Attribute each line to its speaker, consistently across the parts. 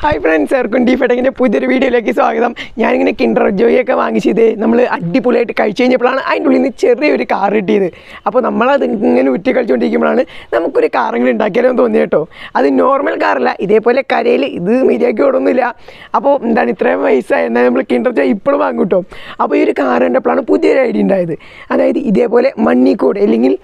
Speaker 1: Hi friends, പുതിയൊരു വീഡിയോയിലേക്ക് സ്വാഗതം. ഞാനിങ്ങനെ കിൻഡർ ജോയ് ഒക്കെ വാങ്ങിച്ചത് നമ്മൾ അടിപൊളിയായിട്ട് കഴിച്ചു കഴിഞ്ഞപ്പോഴാണ് അതിൻ്റെ ഉള്ളിൽ നിന്ന് ചെറിയൊരു കാർ കിട്ടിയത്. അപ്പോൾ നമ്മളത് ഇങ്ങനെ ഉറ്റി കളിച്ചുകൊണ്ടിരിക്കുമ്പോഴാണ് നമുക്കൊരു കാറെങ്കിലും ഉണ്ടാക്കിയാലോ തോന്നിയത് കേട്ടോ. അത് നോർമൽ കാറല്ല, ഇതേപോലെ കരയിൽ ഇത് മര്യാദയ്ക്ക് ഓടൊന്നുമില്ല. അപ്പോൾ എന്താണ് ഇത്രയും വയസ്സായി എന്നാൽ നമ്മൾ കിൻഡർ ജോയ് ഇപ്പോഴും വാങ്ങും കേട്ടോ. അപ്പോൾ ഈ ഒരു കാർ കണ്ടപ്പോഴാണ് പുതിയൊരു ഐഡിയ ഉണ്ടായത്. അതായത് ഇതേപോലെ മണ്ണിക്കൂട് അല്ലെങ്കിൽ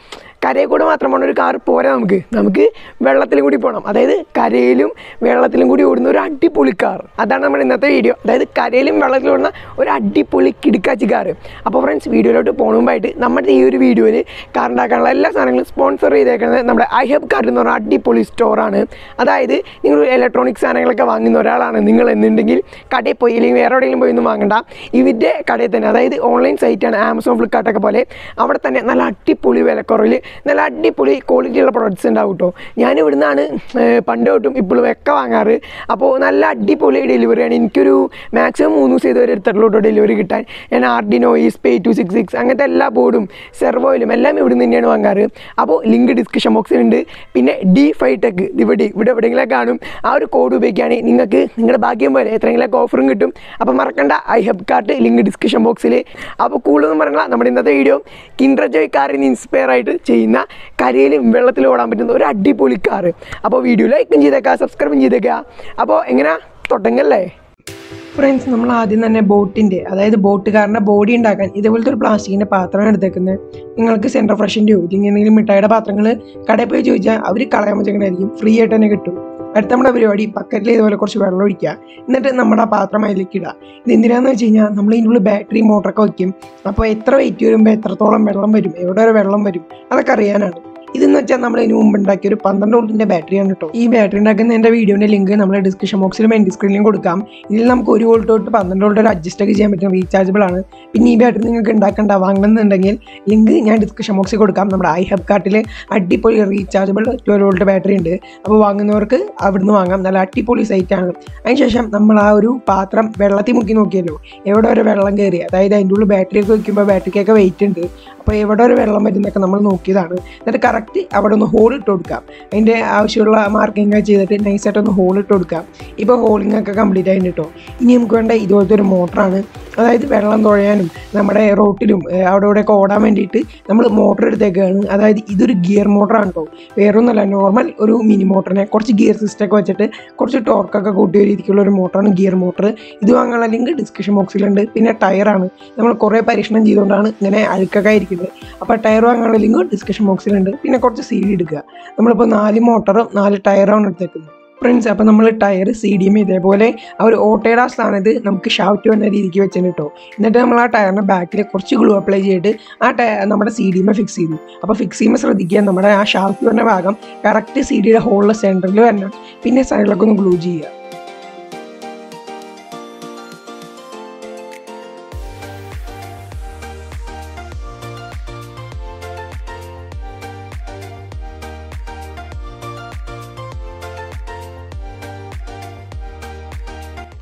Speaker 1: കരയിൽ കൂടെ മാത്രമാണ് ഒരു കാർ പോരാ, നമുക്ക് വെള്ളത്തിലും കൂടി പോകണം. അതായത് കരയിലും വെള്ളത്തിലും കൂടി ഓടുന്ന ഒരു അടിപൊളി കാർ. അതാണ് നമ്മുടെ ഇന്നത്തെ വീഡിയോ. അതായത് കരയിലും വെള്ളത്തിലും ഓടുന്ന ഒരു അടിപൊളി കിടുക്കാച്ചി കാർ. അപ്പോൾ ഫ്രണ്ട്സ്, വീഡിയോയിലോട്ട് പോകുമ്പോഴായിട്ട് നമ്മുടെ ഈ ഒരു വീഡിയോയിൽ കാർ ഉണ്ടാക്കാനുള്ള എല്ലാ സാധനങ്ങളും സ്പോൺസർ ചെയ്തേക്കുന്നത് നമ്മുടെ 𝙬𝙘𝙘𝙚 എന്ന് പറഞ്ഞ അടിപൊളി സ്റ്റോറാണ്. അതായത് നിങ്ങൾ ഇലക്ട്രോണിക് സാധനങ്ങളൊക്കെ വാങ്ങുന്ന ഒരാളാണ് നിങ്ങൾ എന്നുണ്ടെങ്കിൽ കടയിൽ പോയി അല്ലെങ്കിൽ വേറെ എവിടെയെങ്കിലും പോയി ഒന്നും വാങ്ങണ്ട. ഇവരുടെ കടയിൽ തന്നെ, അതായത് ഓൺലൈൻ സൈറ്റാണ് ആമസോൺ, ഫ്ലിപ്കാർട്ടൊക്കെ പോലെ, അവിടെ തന്നെ നല്ല അടിപൊളി വിലക്കുറവിൽ നല്ല അടിപൊളി ക്വാളിറ്റിയുള്ള പ്രൊഡക്ട്സ് ഉണ്ടാവും കേട്ടോ. ഞാൻ ഇവിടുന്നാണ് പണ്ട് തൊട്ടും ഇപ്പോഴും ഒക്കെ വാങ്ങാറ്. അപ്പോൾ നല്ല അടിപൊളി ഡെലിവറിയാണ്. എനിക്കൊരു മാക്സിമം 3 ദിവസം ഇതുവരെ എടുത്തിട്ടുള്ളൂ ഡെലിവറി കിട്ടാൻ. ഞാൻ Arduino UNO അങ്ങനത്തെ എല്ലാ ബോർഡും സെർവോയിലും എല്ലാം ഇവിടുന്ന് തന്നെയാണ് വാങ്ങാറ്. അപ്പോൾ ലിങ്ക് ഡിസ്ക്രിപ്ഷൻ ബോക്സിലുണ്ട്. പിന്നെ 𝙬𝙬 ഇവിടെ എവിടെയെങ്കിലും കാണും. ആ ഒരു കോഡ് ഉപയോഗിക്കുകയാണെങ്കിൽ നിങ്ങൾക്ക് നിങ്ങളുടെ ഭാഗ്യം പോലെ എത്രയെങ്കിലും ഓഫറും കിട്ടും. അപ്പോൾ മറക്കണ്ട, 𝙬𝙘𝙘𝙚 ലിങ്ക് ഡിസ്ക്രിപ്ഷൻ ബോക്സിൽ. അപ്പോൾ കൂടുതലൊന്നും പറയണ്ട, നമ്മുടെ ഇന്നത്തെ വീഡിയോ കിൻഡർ ജോയ് കാറിന് ഇൻസ്പയർ ആയിട്ട് ചെയ്യുന്ന കരയിലും വെള്ളത്തിലും ഓടാൻ പറ്റുന്ന ഒരു അടിപൊളി കാർ. അപ്പോൾ വീഡിയോ ലൈക്കും ചെയ്തേക്കുക, സബ്സ്ക്രൈബും ചെയ്തേക്കുക. അപ്പോൾ എങ്ങനെ തുടങ്ങല്ലേ ഫ്രണ്ട്സ്? നമ്മൾ ആദ്യം തന്നെ അതായത് ബോട്ടുകാരൻ്റെ ബോഡി ഉണ്ടാക്കാൻ ഇതേപോലത്തെ ഒരു പ്ലാസ്റ്റിക്കിൻ്റെ പാത്രമാണ് എടുത്തേക്കുന്നത്. നിങ്ങൾക്ക് സെൻറ്റർ ഫ്രഷിൻ്റെയോ ഇല്ലെങ്കിൽ എന്തെങ്കിലും മിഠായിയുടെ പാത്രങ്ങൾ കടയിൽ പോയി ചോദിച്ചാൽ അവർ കളയാൻ വെച്ചേക്കണായിരിക്കും, ഫ്രീ ആയിട്ട് തന്നെ കിട്ടും. അടുത്ത നമ്മുടെ പരിപാടി ബക്കറ്റിൽ ഇതുപോലെ കുറച്ച് വെള്ളം ഒഴിക്കുക. എന്നിട്ട് നമ്മുടെ ആ പാത്രം അതിലേക്ക് ഇടുക. ഇത് എന്തിനാണെന്ന് വെച്ച് കഴിഞ്ഞാൽ നമ്മൾ ഇതിൻ്റെ ഉള്ളിൽ ബാറ്ററി മോട്ടറൊക്കെ വയ്ക്കും. അപ്പോൾ എത്ര വെയിറ്റ് വരുമ്പോൾ എത്രത്തോളം വെള്ളം വരും, എവിടെ വരെ വെള്ളം വരും, അതൊക്കെ അറിയാനാണ്. ഇതെന്ന് വെച്ചാൽ നമ്മൾ ഇതിന് മുമ്പ് ഉണ്ടാക്കിയ ഒരു 12 വോൾട്ടിൻ്റെ ബാറ്ററിയാണ് കേട്ടോ. ഈ ബാറ്ററി ഉണ്ടാക്കുന്ന എൻ്റെ വീഡിയോൻ്റെ ലിങ്ക് നമ്മൾ ഡിസ്ക്രിപ്ഷൻ ബോക്സിലും എൻ്റെ സ്ക്രീനിലും കൊടുക്കാം. ഇതിൽ നമുക്ക് 1 വോൾട്ട് തൊട്ട് 12 വോൾട്ട് വരെ അഡ്ജസ്റ്റ് ഒക്കെ ചെയ്യാൻ പറ്റും, റീചാർജബിൾ ആണ്. പിന്നെ ഈ ബാറ്ററി നിങ്ങൾക്ക് വാങ്ങണമെന്നുണ്ടെങ്കിൽ ലിങ്ക് ഞാൻ ഡിസ്ക്രിപ്ഷൻ ബോക്സിൽ കൊടുക്കാം. നമ്മുടെ 𝙬𝙘𝙘𝙚 അടിപൊളി റീചാർജബിൾ 12 വോൾട്ട് ബാറ്ററി ഉണ്ട്. അപ്പോൾ വാങ്ങുന്നവർക്ക് അവിടുന്ന് വാങ്ങാം. നല്ല അടിപൊളി സൈറ്റാണ്. അതിനുശേഷം നമ്മൾ ആ ഒരു പാത്രം വെള്ളത്തിൽ മുക്കി നോക്കിയല്ലോ, എവിടെ വരെ വെള്ളം കയറി, അതായത് അതിൻ്റെ ഉള്ളിൽ ബാറ്ററിയൊക്കെ വയ്ക്കുമ്പോൾ ബാറ്ററിക്കൊക്കെ വെയിറ്റ് ഉണ്ട്. അപ്പോൾ എവിടെ വരെ വെള്ളം വരുന്നതൊക്കെ നമ്മൾ നോക്കിയതാണ്. എന്നിട്ട് കറക്റ്റ് അവിടെ ഒന്ന് ഹോൾ ഇട്ട് കൊടുക്കാം. അതിൻ്റെ ആവശ്യമുള്ള മാർക്കിംഗ് ചെയ്തിട്ട് നൈസായിട്ടൊന്ന് ഹോൾ ഇട്ട് കൊടുക്കാം. ഇപ്പോൾ ഹോളിംഗ് ഒക്കെ കംപ്ലീറ്റ് ആയിട്ട് കേട്ടോ. ഇനി നമുക്ക് വേണ്ട ഇതുപോലത്തെ ഒരു മോട്ടറാണ്. അതായത് വെള്ളം തുഴയാനും നമ്മുടെ റോട്ടിലും അവിടെ ഇവിടെയൊക്കെ ഓടാൻ വേണ്ടിയിട്ട് നമ്മൾ മോട്ടർ എടുത്തേക്കാണ്. അതായത് ഇതൊരു ഗിയർ മോട്ടറാണ് കേട്ടോ, വേറൊന്നുമല്ല. നോർമൽ ഒരു മിനി മോട്ടറിനെ കുറച്ച് ഗിയർ സിസ്റ്റമൊക്കെ വെച്ചിട്ട് കുറച്ച് ടോർക്കൊക്കെ കൂട്ടിയ രീതിക്കുള്ള ഒരു മോട്ടറാണ് ഗിയർ മോട്ടർ. ഇത് വാങ്ങാനുള്ള ലിങ്ക് ഡിസ്ക്രിപ്ഷൻ ബോക്സിലുണ്ട്. പിന്നെ ടയറാണ്, നമ്മൾ കുറേ പരീക്ഷണം ചെയ്തുകൊണ്ടാണ് ഇങ്ങനെ അഴുക്കൊക്കെ ഇരിക്കുന്നത്. അപ്പോൾ ടയർ വാങ്ങാനുള്ള ലിങ്ക് ഡിസ്ക്രിപ്ഷൻ ബോക്സിലുണ്ട്. പിന്നെ കുറച്ച് CD എടുക്കുക. നമ്മളിപ്പോൾ 4 മോട്ടറും 4 ടയറാണ് എടുത്തേക്കുന്നത് ഫ്രണ്ട്സ്. അപ്പോൾ നമ്മൾ ടയർ CDയും ഇതേപോലെ ആ ഒരു ഓട്ടയുടെ ആ സ്ഥാനത്ത് നമുക്ക് ഷാഫ്റ്റ് വന്ന രീതിക്ക് വെച്ചിട്ട് കേട്ടോ. എന്നിട്ട് നമ്മൾ ആ ടയറിൻ്റെ ബാക്കിൽ കുറച്ച് ഗ്ലൂ അപ്ലൈ ചെയ്തിട്ട് ആ നമ്മുടെ CDയുമേ ഫിക്സ് ചെയ്തു. അപ്പോൾ ഫിക്സ് ചെയ്യുമ്പോൾ ശ്രദ്ധിക്കുക, നമ്മുടെ ആ ഷാഫ്റ്റ് വന്ന ഭാഗം കറക്റ്റ് CDയുടെ ഹോളിലെ സെൻറ്ററിൽ വരണം. പിന്നെ സൈഡിലൊക്കെ ഒന്ന് ഗ്ലൂ ചെയ്യുക.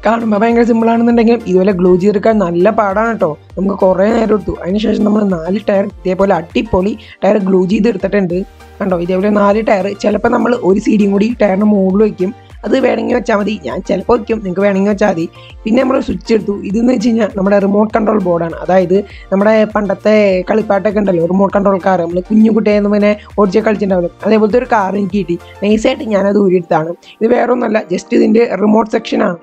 Speaker 1: കാണുമ്പോൾ ഭയങ്കര സിമ്പിളാണെന്നുണ്ടെങ്കിലും ഇതുപോലെ ഗ്ലൂ ചെയ്തെടുക്കാൻ നല്ല പാടാണ് കേട്ടോ. നമുക്ക് കുറേ നേരം എടുത്തു. അതിനുശേഷം നമ്മൾ 4 ടയർ ഇതേപോലെ അടിപൊളി ടയർ ഗ്ലൂ ചെയ്തെടുത്തിട്ടുണ്ട് കണ്ടോ. ഇതേപോലെ 4 ടയർ. ചിലപ്പോൾ നമ്മൾ ഒരു CDയും കൂടി ടയറിൻ്റെ മുകളിൽ വയ്ക്കും. അത് വേണമെങ്കിൽ വെച്ചാൽ മതി, ഞാൻ ചിലപ്പോൾ വയ്ക്കും, നിങ്ങൾക്ക് വേണമെങ്കിൽ വെച്ചാൽ മതി. പിന്നെ നമ്മൾ സ്വിച്ച് എടുത്തു. ഇതെന്ന് വെച്ച് കഴിഞ്ഞാൽ നമ്മുടെ റിമോട്ട് കൺട്രോൾ ബോർഡാണ്. അതായത് നമ്മുടെ പണ്ടത്തെ കളിപ്പാട്ടൊക്കെ ഉണ്ടല്ലോ, റിമോട്ട് കൺട്രോൾ കാർ, നമ്മൾ കുഞ്ഞു കുട്ടിയെന്ന് പിന്നെ ഓടിച്ച് കളിച്ചിട്ടുണ്ടാവില്ല, അതേപോലത്തെ ഒരു കാർ എനിക്ക് കിട്ടി. നൈസായിട്ട് ഞാനത് ഊരിയെടുത്താണ്. ഇത് വേറെ ഒന്നുമല്ല, ജസ്റ്റ് ഇതിൻ്റെ റിമോട്ട് സെക്ഷനാണ്.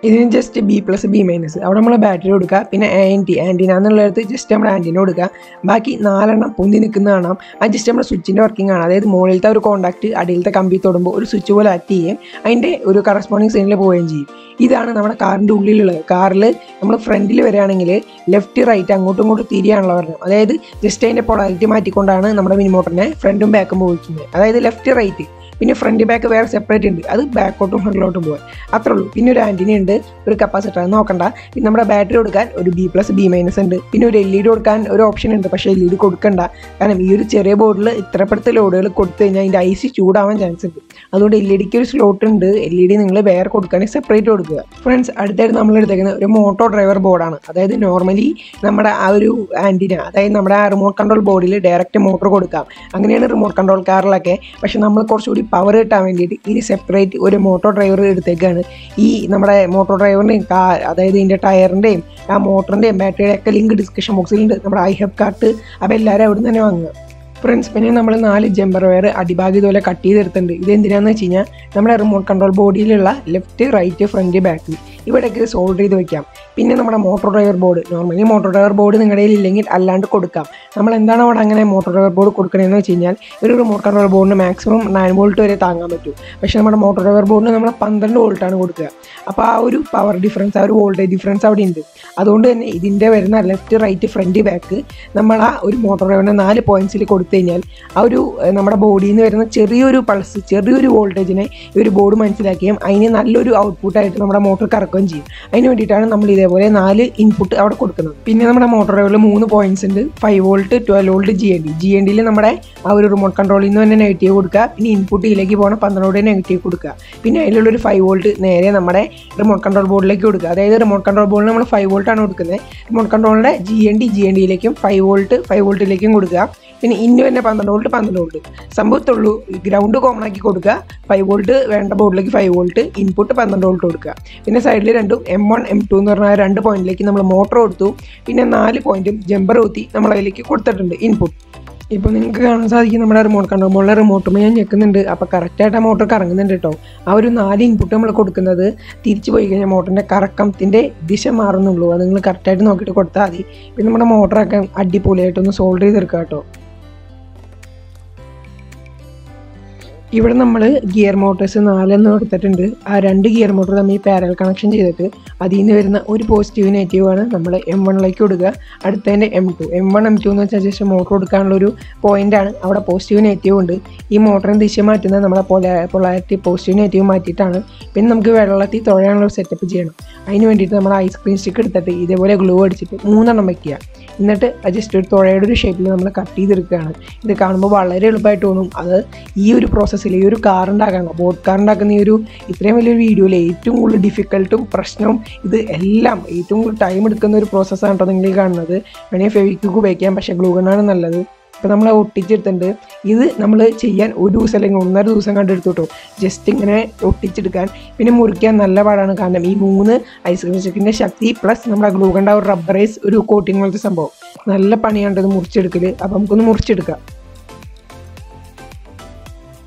Speaker 1: ഇതിന് ജസ്റ്റ് B+, B-, അവിടെ നമ്മൾ ബാറ്ററി കൊടുക്കുക. പിന്നെ ആൻറ്റിന എന്നുള്ളടത്ത് ജസ്റ്റ് നമ്മൾ ആൻറ്റിന കൊടുക്കുക. ബാക്കി 4 എണ്ണം പൊന്തി നിൽക്കുന്ന കാണാം. അത് ജസ്റ്റ് നമ്മുടെ സ്വിച്ചിൻ്റെ വർക്കിംഗ് ആണ്. അതായത് മുകളിലത്തെ ഒരു കോൺടാക്റ്റ് അടിയിലത്തെ കമ്പി തൊടുമ്പോൾ ഒരു സ്വിച്ച് പോലെ ആക്ട് ചെയ്യും, അതിൻ്റെ ഒരു കറസ്പോണ്ടിങ് സൈഡിൽ പോവുകയും ചെയ്യും. ഇതാണ് നമ്മുടെ കാറിൻ്റെ ഉള്ളിലുള്ളത്. കാറിൽ നമ്മൾ ഫ്രണ്ടിൽ വരികയാണെങ്കിൽ ലെഫ്റ്റ് റൈറ്റ് അങ്ങോട്ടും ഇങ്ങോട്ടും തിരിയാണല്ലോ പറഞ്ഞത്. അതായത് ജസ്റ്റ് അതിൻ്റെ പൊളാരിറ്റി മാറ്റിക്കൊണ്ടാണ് നമ്മുടെ മിനി മോട്ടറിനെ ഫ്രണ്ടും ബാക്കും പോയിക്കുന്നത്. അതായത് ലെഫ്റ്റ് റൈറ്റ്. പിന്നെ ഫ്രണ്ട് ബാക്ക് വേറെ സെപ്പറേറ്റ് ഉണ്ട്, അത് ബാക്കോട്ടും ഫ്രണ്ടിലോട്ടും പോകാൻ അത്രേ ഉള്ളൂ. പിന്നെ ഒരു ആൻറ്റിന ഉണ്ട്, ഒരു കപ്പാസിറ്റർ, അത് നോക്കണ്ട. പിന്നെ നമ്മുടെ ബാറ്ററി കൊടുക്കാൻ ഒരു B+, B- ഉണ്ട്. പിന്നെ ഒരു LED കൊടുക്കാൻ ഒരു ഓപ്ഷൻ ഉണ്ട്, പക്ഷേ LED കൊടുക്കണ്ട. കാരണം ഈ ഒരു ചെറിയ ബോർഡിൽ ഇത്രപ്പെടുത്ത ലോഡുകൾ കൊടുത്തു കഴിഞ്ഞാൽ അതിൻ്റെ IC ചൂടാവാൻ ചാൻസ് ഉണ്ട്. അതുകൊണ്ട് LED-ക്ക് ഒരു സ്ലോട്ട് ഉണ്ട്. LED നിങ്ങൾ വേറെ കൊടുക്കുകയാണെങ്കിൽ സെപ്പറേറ്റ് കൊടുക്കുക ഫ്രണ്ട്സ്. അടുത്തായിട്ട് നമ്മൾ എടുത്തേക്കുന്നത് ഒരു മോട്ടോ ഡ്രൈവർ ബോർഡാണ്. അതായത് നോർമലി നമ്മുടെ ആ ഒരു ആൻറ്റിന, അതായത് നമ്മുടെ ആ റിമോട്ട് കൺട്രോൾ ബോർഡിൽ ഡയറക്റ്റ് മോട്ടർ കൊടുക്കാം. അങ്ങനെയാണ് റിമോട്ട് കൺട്രോൾ കാറിലൊക്കെ. പക്ഷെ നമ്മൾ കുറച്ചുകൂടി പവർ കിട്ടാൻ വേണ്ടിയിട്ട് ഈ സെപ്പറേറ്റ് ഒരു മോട്ടോർ ഡ്രൈവർ എടുത്തേക്കാണ്. ഈ നമ്മുടെ മോട്ടോർ ഡ്രൈവറിൻ്റെയും അതായത് ഇതിൻ്റെ ടയറിൻ്റെയും ആ മോട്ടറിൻ്റെയും ബാറ്ററിയുടെ ഒക്കെ ലിങ്ക് ഡിസ്ക്രിപ്ഷൻ ബോക്സിലുണ്ട്. നമ്മുടെ 𝙬𝙗𝙘𝙚 അപ്പോൾ എല്ലാവരും അവിടെ നിന്ന് തന്നെ വാങ്ങുക. ഫ്രണ്ട്സ്, പിന്നെ നമ്മൾ 4 ജമ്പർ വയർ അടിഭാഗം ഇതുപോലെ കട്ട് ചെയ്തെടുത്തിട്ടുണ്ട്. ഇത് എന്തിനാണെന്ന് വെച്ച് കഴിഞ്ഞാൽ നമ്മുടെ റിമോട്ട് കൺട്രോൾ ബോഡിയിലുള്ള ലെഫ്റ്റ്, റൈറ്റ്, ഫ്രണ്ട്, ബാക്ക് ഇവിടേക്ക് സോൾഡർ ചെയ്ത് വെക്കാം. പിന്നെ നമ്മുടെ motor driver board, normally motor driver board നിങ്ങളുടെ കയ്യിൽ ഇല്ലെങ്കിൽ അല്ലാണ്ട് കൊടുക്കാം. നമ്മൾ എന്താണ് അവിടെ അങ്ങനെ മോട്ടോർ ഡ്രൈവർ ബോർഡ് കൊടുക്കണമെന്ന് വെച്ച് കഴിഞ്ഞാൽ ഒരു റിമോട്ട് കൺട്രോൾ ബോർഡിന് മാക്സിമം 9 വോൾട്ട് വരെ താങ്ങാൻ പറ്റും. പക്ഷേ നമ്മുടെ മോട്ടോർ ഡ്രൈവർ ബോർഡിന് നമ്മൾ 12 വോൾട്ടാണ് കൊടുക്കുക. അപ്പോൾ ആ ഒരു പവർ ഡിഫറൻസ്, ആ ഒരു വോൾട്ടേജ് ഡിഫറൻസ് അവിടെ ഉണ്ട്. അതുകൊണ്ട് തന്നെ ഇതിൻ്റെ വരുന്ന ലെഫ്റ്റ്, റൈറ്റ്, ഫ്രണ്ട്, ബാക്ക് നമ്മൾ ആ ഒരു മോട്ടോർ ഡ്രൈവറിൻ്റെ 4 പോയിൻറ്റ്സിൽ കൊടുത്തു കഴിഞ്ഞാൽ ആ ഒരു നമ്മുടെ ബോഡിയിൽ നിന്ന് വരുന്ന ചെറിയൊരു പൾസ്, ചെറിയൊരു വോൾട്ടേജിനെ ഈ ഒരു ബോർഡ് മനസ്സിലാക്കുകയും അതിന് നല്ലൊരു ഔട്ട്പുട്ടായിട്ട് നമ്മുടെ മോട്ടോർ കറക്കുകയും ചെയ്യും. അതിന് വേണ്ടിയിട്ടാണ് നമ്മൾ ഇതേപോലെ 4 ഇൻപുട്ട് അവിടെ കൊടുക്കുന്നത്. പിന്നെ നമ്മുടെ മോട്ടോർ ഡ്രൈവറിൽ 3 പോയിൻറ്റ്സ് ഉണ്ട്: 5 വോൾട്ട്, 12 വോൾട്ട്, GND. നമ്മുടെ ആ ഒരു റിമോട്ട് കൺട്രോളിൽ നിന്ന് തന്നെ നെഗറ്റീവ് കൊടുക്കുക. പിന്നെ ഇൻപുട്ടിലേക്ക് പോകണം 12 വോൾട്ട് നെഗറ്റീവ് കൊടുക്കുക. പിന്നെ അതിലുള്ളൊരു 5 വോൾട്ട് നേരെ നമ്മുടെ റിമോട്ട് കൺട്രോൾ ബോർഡിലേക്ക് കൊടുക്കുക. അതായത് റിമോട്ട് കൺട്രോൾ ബോർഡിൽ നമ്മൾ 5 വോൾട്ടാണ് കൊടുക്കുന്നത്. റിമോട്ട് കൺട്രോളിൻ്റെ GNDയിലേക്കും 5 വോൾട്ടിലേക്കും കൊടുക്കുക. പിന്നെ ഇന്ന് തന്നെ 12 വോൾട്ട് സംഭവത്തുള്ളൂ. ഗ്രൗണ്ട് കോമൺ ആക്കി കൊടുക്കുക. 5 വോൾട്ട് വേണ്ട ബോർഡിലേക്ക് 5 വോൾട്ട്, ഇൻപുട്ട് 12 വോൾട്ട് കൊടുക്കുക. പിന്നെ സൈഡിൽ രണ്ടും M1 M2 എന്ന് പറഞ്ഞാൽ 2 പോയിന്റിലേക്ക് നമ്മൾ മോട്ടർ കൊടുത്തു. പിന്നെ 4 പോയിന്റും ജമ്പർ കുത്തി നമ്മൾ അതിലേക്ക് കൊടുത്തിട്ടുണ്ട് ഇൻപുട്ട്. ഇപ്പോൾ നിങ്ങൾക്ക് കാണാൻ സാധിക്കും നമ്മുടെ റിമോട്ട് കൺട്രോൾ ബോർഡിലെ റിമോട്ടുമ്പോൾ ഞാൻ ഞെക്കുന്നുണ്ട്. അപ്പോൾ കറക്റ്റായിട്ട് ആ മോട്ടർ കറങ്ങുന്നുണ്ട് കേട്ടോ. ആ ഒരു 4 ഇൻപുട്ട് നമ്മൾ കൊടുക്കുന്നത് തിരിച്ചു പോയി കഴിഞ്ഞാൽ മോട്ടറിൻ്റെ കറക്കത്തിൻ്റെ ദിശ മാറുന്നുള്ളൂ. അത് നിങ്ങൾ കറക്റ്റായിട്ട് നോക്കിയിട്ട് കൊടുത്താൽ മതി. പിന്നെ നമ്മുടെ മോട്ടറൊക്കെ അടിപൊളിയായിട്ടൊന്ന് സോൾഡർ ചെയ്തെടുക്കുക കേട്ടോ. ഇവിടെ നമ്മൾ ഗിയർ മോട്ടേഴ്സ് 4 കൊടുത്തിട്ടുണ്ട്. ആ 2 ഗിയർ മോട്ടർ തമ്മിൽ പാരൽ കണക്ഷൻ ചെയ്തിട്ട് അതിൽ നിന്ന് വരുന്ന ഒരു പോസിറ്റീവ് നെഗറ്റീവാണ് നമ്മൾ M1ലേക്ക് കൊടുക്കുക. അടുത്തതിൻ്റെ M2 എന്ന് വെച്ചാൽ ജസ്റ്റ് മോട്ടർ കൊടുക്കാനുള്ളൊരു പോയിൻ്റാണ്. അവിടെ പോസിറ്റീവ് നെഗറ്റീവ് ഉണ്ട്. ഈ മോട്ടറിന് ദിശ മാറ്റുന്നത് നമ്മുടെ പൊളാരിറ്റി പോസിറ്റീവ് നെഗറ്റീവ് മാറ്റിയിട്ടാണ്. പിന്നെ നമുക്ക് വെള്ളത്തിൽ തുഴയാനുള്ള ഒരു സെറ്റപ്പ് ചെയ്യണം. അതിന് വേണ്ടിയിട്ട് നമ്മൾ ഐസ്ക്രീം സ്റ്റിക്ക് എടുത്തിട്ട് ഇതേപോലെ ഗ്ലൂ അടിച്ചിട്ട് 3 വയ്ക്കുക. എന്നിട്ട് ജസ്റ്റ് ഒരു തുഴയുടെ ഒരു ഷേപ്പിൽ നമ്മൾ കട്ട് ചെയ്തെടുക്കുകയാണ്. ഇത് കാണുമ്പോൾ വളരെ എളുപ്പമായിട്ട് തോന്നും. അത് ഈ ഒരു പ്രോസസ്സിൽ ഈ ഒരു കാർ ഉണ്ടാക്കണം, ബോട്ട് കാർ ഉണ്ടാക്കുന്ന ഈ ഒരു ഇത്രയും വലിയൊരു വീഡിയോയിൽ ഏറ്റവും കൂടുതൽ ഡിഫിക്കൽട്ടും പ്രശ്നവും ഇത് എല്ലാം ഏറ്റവും കൂടുതൽ ടൈം എടുക്കുന്ന ഒരു പ്രോസസ്സാണ് കേട്ടോ നിങ്ങൾ കാണുന്നത്. വേണമെങ്കിൽ ഫെവിക്വിക്ക് ഉപയോഗിക്കാം, പക്ഷേ ഗ്ലൂ ഗണ്ണാണ് നല്ലത്. ഇപ്പോൾ നമ്മൾ ഒട്ടിച്ചെടുത്തിട്ടുണ്ട്. ഇത് നമ്മൾ ചെയ്യാൻ 1 ദിവസം അല്ലെങ്കിൽ 1.5 ദിവസം കണ്ടെടുത്തു കേട്ടോ. ജസ്റ്റ് ഇങ്ങനെ ഒട്ടിച്ചെടുക്കാൻ. പിന്നെ മുറിക്കാൻ നല്ല പാടാണ്. കാരണം ഈ 3 ഐസ്ക്രീം സ്റ്റിക്കിൻ്റെ ശക്തി പ്ലസ് നമ്മുടെ ഗ്ലൂ ഗണ്ണിൻ്റെ ഒരു റബ്ബറൈസ് ഒരു കോട്ടിങ് പോലത്തെ സംഭവം നല്ല പണിയാണ് ഇത് മുറിച്ചെടുക്കൽ. അപ്പോൾ നമുക്കൊന്ന് മുറിച്ചെടുക്കാം.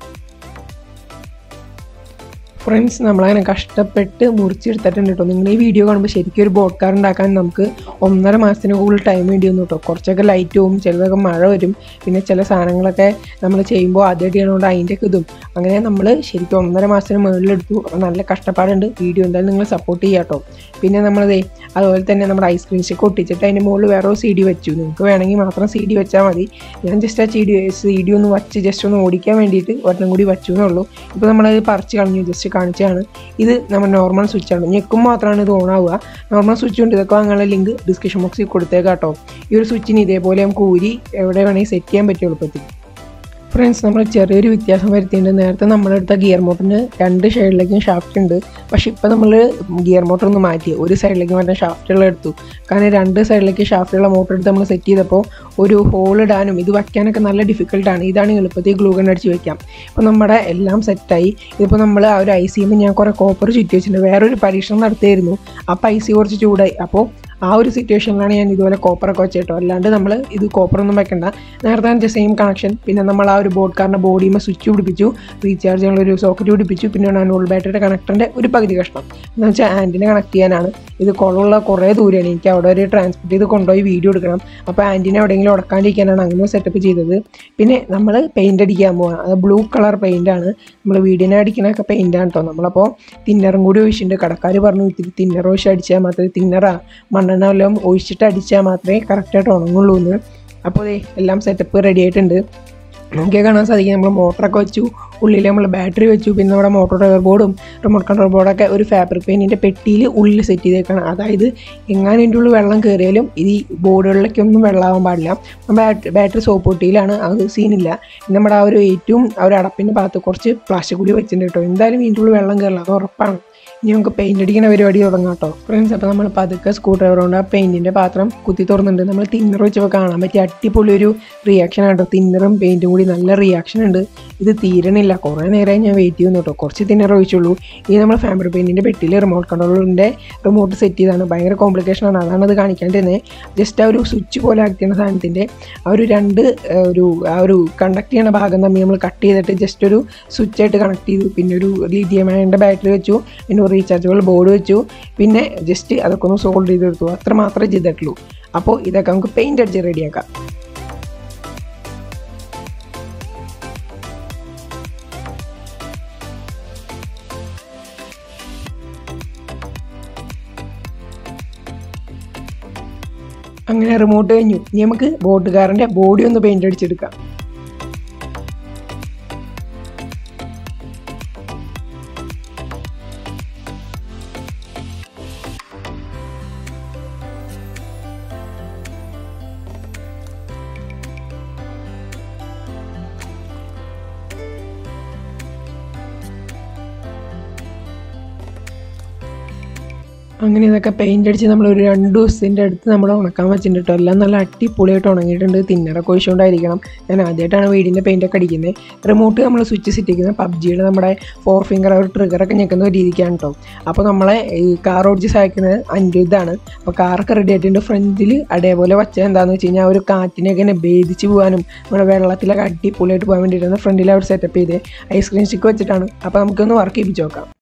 Speaker 1: ഫ്രണ്ട്സ്, നമ്മളങ്ങനെ കഷ്ടപ്പെട്ട് മുറിച്ചെടുത്തിട്ടുണ്ട് കേട്ടോ. നിങ്ങൾ ഈ വീഡിയോ കാണുമ്പോൾ ശരിക്കും ഒരു ബോട്ട് കാർ ഉണ്ടാക്കാൻ നമുക്ക് 1.5 മാസത്തിന് കൂടുതൽ ടൈം വേണ്ടി വന്നു കേട്ടോ. കുറച്ചൊക്കെ ലൈറ്റ് പോവും, ചിലതൊക്കെ മഴ വരും. പിന്നെ ചില സാധനങ്ങളൊക്കെ നമ്മൾ ചെയ്യുമ്പോൾ ആദ്യമായിട്ട് ചെയ്യണോണ്ട് അതിൻ്റെയൊക്കെ ഇതും അങ്ങനെ നമ്മൾ ശരിക്കും 1.5 മാസത്തിന് മുകളിലെടുത്തു. അപ്പോൾ നല്ല കഷ്ടപ്പാടുണ്ട്. വീഡിയോ എന്തായാലും നിങ്ങൾ സപ്പോർട്ട് ചെയ്യാം കേട്ടോ. പിന്നെ നമ്മളതേ അതുപോലെ തന്നെ നമ്മുടെ ഐസ്ക്രീം സ്റ്റിക്ക് ഒട്ടിച്ചിട്ട് അതിൻ്റെ മുകളിൽ വേറെ CD വെച്ചു. നിങ്ങൾക്ക് വേണമെങ്കിൽ മാത്രം CD വെച്ചാൽ മതി. ഞാൻ ജസ്റ്റ് ആ CD ഒന്ന് വച്ച് ജസ്റ്റ് ഒന്ന് ഓടിക്കാൻ വേണ്ടിയിട്ട് ഒരെണ്ണം കൂടി വച്ചു എന്നുള്ളൂ. ഇപ്പോൾ നമ്മളത് പറിച്ച് കളഞ്ഞു, ജസ്റ്റ് കാണിച്ചാണ്. ഇത് നമ്മുടെ നോർമൽ സ്വിച്ചാണ്. ഞെക്കും മാത്രമാണ് ഇത് ഓൺ ആവുക. നോർമൽ സ്വിച്ച് കൊണ്ട് ഇതൊക്കെ വാങ്ങാനുള്ള ലിങ്ക് ഡിസ്ക്രിപ്ഷൻ ബോക്സിൽ കൊടുത്തേക്കാം കേട്ടോ. ഈ ഒരു സ്വിച്ചിന് ഇതേപോലെ നമുക്ക് ഊരി എവിടെ വേണമെങ്കിൽ സെറ്റ് ചെയ്യാൻ പറ്റും എളുപ്പത്തിൽ. ഫ്രണ്ട്സ്, നമ്മൾ ചെറിയൊരു വ്യത്യാസം വരുത്തിയിട്ടുണ്ട്. നേരത്തെ നമ്മളെടുത്ത ഗിയർ മോട്ടറിന് 2 സൈഡിലേക്കും ഷാഫ്റ്റ് ഉണ്ട്. പക്ഷേ ഇപ്പോൾ നമ്മൾ ഗിയർ മോട്ടർ ഒന്ന് മാറ്റി ഒരു സൈഡിലേക്ക് മാറ്റാൻ ഷാഫ്റ്റുകൾ എടുത്തു. കാരണം 2 സൈഡിലേക്ക് ഷാഫ്റ്റുള്ള മോട്ടർ എടുത്ത് നമ്മൾ സെറ്റ് ചെയ്തപ്പോൾ ഒരു ഹോൾ ഇടാനും ഇത് വയ്ക്കാനൊക്കെ നല്ല ഡിഫിക്കൽട്ടാണ്. ഇതാണ് എളുപ്പത്തിൽ ഗ്ലൂ ഗൺ അടിച്ച് വയ്ക്കാം. അപ്പോൾ നമ്മുടെ എല്ലാം സെറ്റായി. ഇതിപ്പോൾ നമ്മൾ ആ ഒരു IC ഞാൻ കുറേ കോപ്പർ ചുറ്റി വെച്ചിട്ടുണ്ട്. വേറൊരു പരീക്ഷണം നടത്തിയായിരുന്നു. അപ്പോൾ IC കുറച്ച് ചൂടായി. അപ്പോൾ ആ ഒരു സിറ്റുവേഷനിലാണ് ഞാൻ ഇതുപോലെ കോപ്പറൊക്കെ വെച്ചിട്ടോ. അല്ലാണ്ട് നമ്മൾ ഇത് കോപ്പറൊന്നും വെക്കണ്ട. നേരത്തെ സെയിം കണക്ഷൻ. പിന്നെ നമ്മൾ ആ ഒരു ബോട്ട് കാറിൻ്റെ ബോഡിയുമ്പോൾ സ്വിച്ച് പിടിപ്പിച്ചു, റീചാർജ് ചെയ്യാനുള്ള ഒരു സോക്കറ്റ് പിടിപ്പിച്ചു. പിന്നെ 9 വോൾട്ട് ബാറ്ററിയുടെ കണക്ടറിൻ്റെ ഒരു പകുതി കഷ്ണം എന്ന് വെച്ചാൽ ആൻറ്റിനെ കണക്ട് ചെയ്യാനാണ്. ഇത് കുളമുള്ള കുറേ ദൂരമാണ്. എനിക്ക് അവിടെ ഒരു ട്രാൻസ്പോർട്ട് ചെയ്ത് കൊണ്ടുപോയി വീഡിയോ എടുക്കണം. അപ്പോൾ ആൻറ്റിനെ എവിടെയെങ്കിലും ഉടക്കാണ്ടിരിക്കാനാണ് അങ്ങനെ സെറ്റപ്പ് ചെയ്തത്. പിന്നെ നമ്മൾ പെയിൻ്റ് അടിക്കാൻ പോവാണ്. അത് ബ്ലൂ കളർ പെയിൻ്റാണ്. നമ്മൾ വീടിനെ അടിക്കണൊക്കെ പെയിൻ്റാണ് കേട്ടോ. നമ്മളപ്പോൾ തിന്നറും കൂടി ഒഴിച്ചിട്ടുണ്ട്. കടക്കാർ പറഞ്ഞു ഇത്തിരി തിന്നർ ഒഴിച്ച് അടിച്ചാൽ മാത്രമേ മണ്ണെണ്ണ വല്ലതും ഒഴിച്ചിട്ട് അടിച്ചാൽ മാത്രമേ കറക്റ്റായിട്ട് ഉണങ്ങുള്ളൂ എന്ന്. അപ്പോൾ എല്ലാം സെറ്റപ്പ് റെഡി ആയിട്ടുണ്ട്. നമുക്ക് കാണാൻ സാധിക്കും നമ്മൾ മോട്ടറൊക്കെ വെച്ചു, ഉള്ളിൽ നമ്മൾ ബാറ്ററി വെച്ചു. പിന്നെ നമ്മുടെ മോട്ടോർ ഡ്രൈവർ ബോർഡും റിമോട്ട് കൺട്രോൾ ബോർഡൊക്കെ ഒരു ഫാബ്രിക് പെയിൻറ്റിൻ്റെ പെട്ടിയിൽ ഉള്ളിൽ സെറ്റ് ചെയ്തേക്കാണ്. അതായത് എങ്ങാനും ഇതിൻ്റെ ഉള്ളിൽ വെള്ളം കയറിയാലും ഈ ബോർഡുകളിലേക്കൊന്നും വെള്ളമാവാൻ പാടില്ല. ബാറ്ററി സോപ്പ് പൊട്ടിയിലാണ്, അത് സീനില്ല. നമ്മുടെ ആ ഒരു ഏറ്റവും ആ ഒരു അടപ്പിൻ്റെ ഭാഗത്ത് കുറച്ച് പ്ലാസ്റ്റിക് കൂടി വെച്ചിട്ടുണ്ട് കേട്ടോ. എന്തായാലും ഇതിൻ്റെ ഉള്ളിൽ വെള്ളം കയറില്ല, അത് ഉറപ്പാണ്. ഇനി നമുക്ക് പെയിൻ്റ് അടിക്കുന്ന പരിപാടി തുടങ്ങാം കേട്ടോ ഫ്രണ്ട്സ്. അപ്പോൾ നമ്മൾ പതുക്കെ സ്ക്രൂ ഡ്രൈവർ കൊണ്ട് ആ പെയിൻറ്റിൻ്റെ പാത്രം കുത്തി തുറന്നുണ്ട്. നമ്മൾ തിന്നർ വെച്ചപ്പോൾ കാണാൻ പറ്റിയ അടിപൊളി ഒരു റിയാക്ഷൻ ആണ് കേട്ടോ. തിന്നറും പെയിൻറ്റും കൂടി നല്ല റിയാക്ഷൻ ഉണ്ട്. ഇത് തീരണില്ല, കുറേ നേരമായി ഞാൻ വെയിറ്റ് ചെയ്യുന്നു കേട്ടോ. കുറച്ച് തിന്നർ ഒഴിച്ചുള്ളൂ. ഇനി നമ്മൾ ഫാബ്രിക് പെയിൻറ്റിൻ്റെ പെട്ടിയിൽ റിമോട്ട് കൺട്രോളിൻ്റെ റിമോട്ട് സെറ്റ് ചെയ്താണ്. ഭയങ്കര കോംപ്ലിക്കേഷനാണ്, അതാണ് അത് കാണിക്കാണ്ടിരുന്നത്. ജസ്റ്റ് ആ ഒരു സ്വിച്ച് പോലെ ആക്കിയ സാധനത്തിൻ്റെ ആ ഒരു കണ്ടക്ട് ചെയ്യുന്ന ഭാഗം തമ്മിൽ നമ്മൾ കട്ട് ചെയ്തിട്ട് ജസ്റ്റ് ഒരു സ്വിച്ചായിട്ട് കണക്ട് ചെയ്തു. പിന്നെ ഒരു ലിഥിയം-അയണിൻ്റെ ബാറ്ററി വെച്ചു, പിന്നെ ഒരു റീചാർജബിൾ ബോർഡ് വെച്ചു, പിന്നെ ജസ്റ്റ് അതൊക്കെ ഒന്ന് സോൾവ് ചെയ്തെടുത്തു. അത്ര മാത്രമേ ചെയ്തിട്ടുള്ളൂ. അപ്പോൾ ഇതൊക്കെ നമുക്ക് പെയിൻ്റ് അടിച്ച് റെഡിയാക്കാം. അങ്ങനെ റിമോട്ട് കഴിഞ്ഞു. ഇനി നമുക്ക് ബോർഡുകാരൻ്റെ ബോഡി ഒന്ന് പെയിൻ്റ് അടിച്ചെടുക്കാം. അങ്ങനെ ഇതൊക്കെ പെയിൻ്റ് അടിച്ച് നമ്മളൊരു 2 ദിവസത്തിൻ്റെ അടുത്ത് നമ്മൾ ഉണക്കാൻ വെച്ചിട്ടുണ്ട് കേട്ടോ. എല്ലാം നല്ല അടിപൊളിയായിട്ട് ഉണങ്ങിയിട്ടുണ്ട്. തിന്നറൊക്കെ ഒഴിച്ചുകൊണ്ടായിരിക്കണം. ഞാൻ ആദ്യമായിട്ടാണ് വീടിൻ്റെ പെയിൻ്റൊക്കെ അടിക്കുന്നത്. റിമോട്ട് നമ്മൾ സ്വിച്ച് സെറ്റ് ചെയ്യുന്നത് പബ്ജിയുടെ നമ്മുടെ 4 ഫിംഗർ ഒരു ട്രിഗറൊക്കെ ഞെക്കുന്ന ഒരു രീതിക്കാണ് കേട്ടോ. അപ്പോൾ നമ്മളെ ഈ കാർ ഓടിച്ച് സഹായിക്കുന്നത് അനിരുദ്ധാണ്. അപ്പോൾ കാറൊക്കെ റെഡി ആയിട്ടുണ്ട്. ഫ്രണ്ടിൽ അതേപോലെ വച്ചത് എന്താണെന്ന് വെച്ച് കഴിഞ്ഞാൽ ഒരു കാറ്റിനെയൊക്കെ തന്നെ ഭേദിച്ച് പോകാനും നമ്മുടെ വെള്ളത്തിലൊക്കെ അടിപൊളിയായിട്ട് പോകാൻ വേണ്ടിയിട്ടാണ് ഫ്രണ്ടിൽ അവർ സെറ്റപ്പ് ചെയ്ത് ഐസ്ക്രീം സ്റ്റിക്ക് വെച്ചിട്ടാണ്. അപ്പോൾ നമുക്കൊന്ന് വർക്ക് ചെയ്യിപ്പിച്ച് നോക്കാം.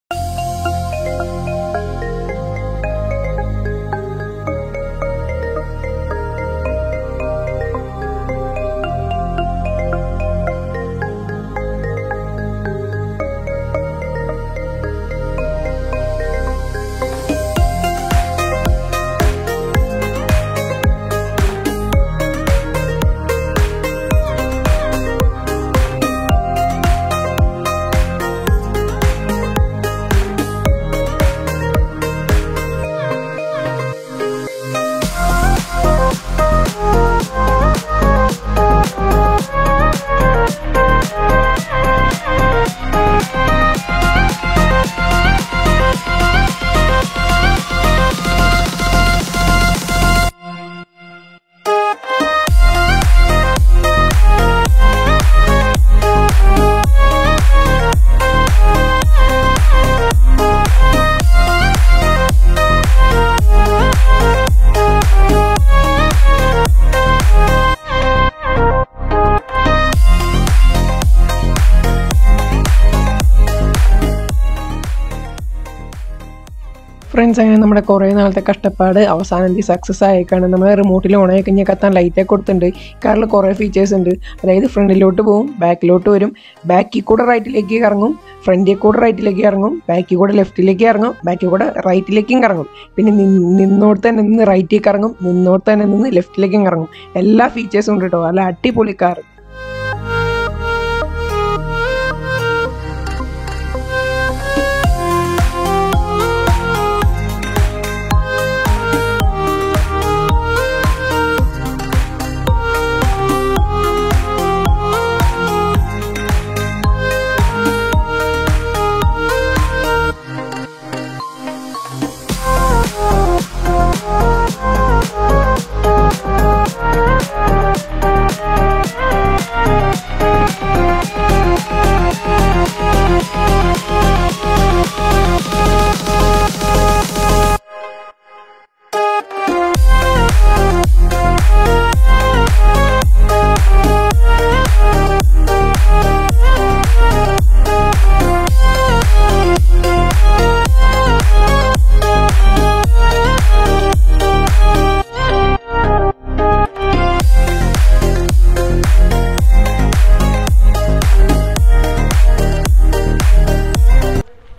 Speaker 1: ഫ്രണ്ട്സ്, അങ്ങനെ നമ്മുടെ കുറേ നാളത്തെ കഷ്ടപ്പാട് അവസാനം സക്സസ് ആയേക്കാണ്. നമ്മൾ റിമോട്ടിൽ ഓണായി കഴിഞ്ഞാൽ കത്താൻ ലൈറ്റൊക്കെ കൊടുത്തിട്ടുണ്ട്. കാറിൽ കുറേ ഫീച്ചേഴ്സ് ഉണ്ട്. അതായത് ഫ്രണ്ടിലോട്ട് പോകും, ബാക്കിലോട്ട് വരും, ബാക്കിൽ കൂടെ റൈറ്റിലേക്ക് ഇറങ്ങും, ഫ്രണ്ടിൽ കൂടെ റൈറ്റിലേക്ക് ഇറങ്ങും, ബാക്കിൽ കൂടെ ലെഫ്റ്റിലേക്ക് ഇറങ്ങും, ബാക്കിൽ കൂടെ റൈറ്റിലേക്കും ഇറങ്ങും. പിന്നെ നിന്നോടത്ത് തന്നെ നിന്ന് റൈറ്റിലേക്ക് ഇറങ്ങും, നിന്നോടത്ത് തന്നെ നിന്ന് ലെഫ്റ്റിലേക്കും ഇറങ്ങും. എല്ലാ ഫീച്ചേഴ്സും ഉണ്ട് കേട്ടോ. നല്ല അടിപൊളി കാർ.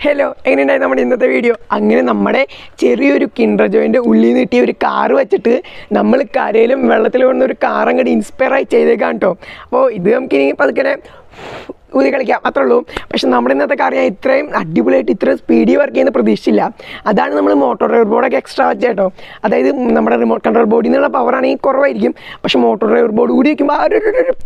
Speaker 1: ഹലോ, എങ്ങനെയുണ്ടായി നമ്മുടെ ഇന്നത്തെ വീഡിയോ? അങ്ങനെ നമ്മുടെ ചെറിയൊരു കിൻഡർ ജോയിൻ്റെ ഉള്ളിൽ നിന്ന് കിട്ടിയ ഒരു കാറ് വെച്ചിട്ട് നമ്മൾ കരയിലും വെള്ളത്തിലും കൊണ്ടൊരു കാർ അങ്ങോട്ട് ഇൻസ്പയറായി ചെയ്തേക്കാം കേട്ടോ. അപ്പോൾ ഇത് നമുക്കിനി പതുക്കെ ഊതി കളിക്കാം അത്രേ ഉള്ളൂ. പക്ഷെ നമ്മുടെ ഇന്നത്തെ കാര്യം ഇത്രയും അടിപൊളിയായിട്ട് ഇത്രയും സ്പീഡിൽ വർക്ക് ചെയ്യുന്ന പ്രതീക്ഷിച്ചില്ല. അതാണ് നമ്മൾ മോട്ടോർ ഡ്രൈവർ ബോർഡൊക്കെ എക്സ്ട്രാ വെച്ചേട്ടോ. അതായത് നമ്മുടെ റിമോട്ട് കൺട്രോൾ ബോർഡിൽ നിന്നുള്ള പവറാണെങ്കിൽ കുറവായിരിക്കും, പക്ഷേ മോട്ടോർ ഡ്രൈവർ ബോർഡ് കൂടി വയ്ക്കുമ്പോൾ ആ ഒരു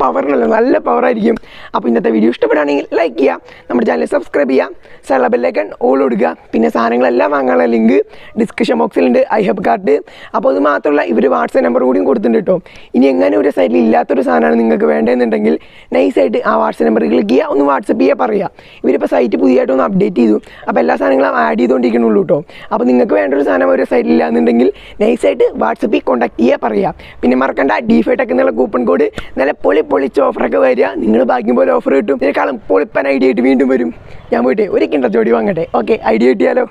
Speaker 1: പവറിനല്ലോ നല്ല പവറായിരിക്കും. അപ്പോൾ ഇന്നത്തെ വീഡിയോ ഇഷ്ടപ്പെടുകയാണെങ്കിൽ ലൈക്ക് ചെയ്യുക, നമ്മുടെ ചാനൽ സബ്സ്ക്രൈബ് ചെയ്യുക, സൈഡിലെ ബെല്ലൈക്കൺ ഓൾ കൊടുക്കുക. പിന്നെ സാധനങ്ങളെല്ലാം വാങ്ങാനുള്ള ലിങ്ക് ഡിസ്ക്രിപ്ഷൻ ബോക്സിലുണ്ട്, ഐഹബ് കാർഡ്. അപ്പോൾ അത് മാത്രമല്ല ഇവർ വാട്സാപ്പ് നമ്പർ കൂടിയും കൊടുത്തിട്ടുണ്ട് കേട്ടോ. ഇനി എങ്ങനെ ഒരു സൈഡിൽ ഇല്ലാത്തൊരു സാധനമാണ് നിങ്ങൾക്ക് വേണ്ടതെന്നുണ്ടെങ്കിൽ നൈസായിട്ട് ആ വാട്സാപ്പ് നമ്പർ ക്ലിക്ക് ചെയ്യുക, ഒന്ന് വാട്സപ്പ് ചെയ്യുക പറയുക. ഇവരിപ്പോൾ സൈറ്റ് പുതിയതായിട്ടൊന്ന് അപ്ഡേറ്റ് ചെയ്തു, അപ്പോൾ എല്ലാ സാധനങ്ങളും ആഡ് ചെയ്തുകൊണ്ടിരിക്കണുള്ളൂ കേട്ടോ. അപ്പോൾ നിങ്ങൾക്ക് വേണ്ട ഒരു സാധനം ഒരു സൈറ്റിൽ എന്നുണ്ടെങ്കിൽ നൈസായിട്ട് വാട്സപ്പിൽ കോൺടാക്ട് ചെയ്യുക പറയുക. പിന്നെ മറക്കണ്ട 𝙬𝙖𝙘𝙚 എന്നുള്ള കൂപ്പൺ കോഡ് നല്ല പൊളിച്ച് ഓഫറൊക്കെ വരിക. നിങ്ങൾ ഭാഗ്യം പോലെ ഓഫർ കിട്ടും. ഇതിനേക്കാളും പൊളിപ്പൻ ഐഡിയ ആയിട്ട് വീണ്ടും വരും. ഞാൻ പോയിട്ട് ഒരു കിൻഡർ ജോഡി വാങ്ങട്ടെ. ഓക്കെ, ഐഡിയ കിട്ടിയാലോ.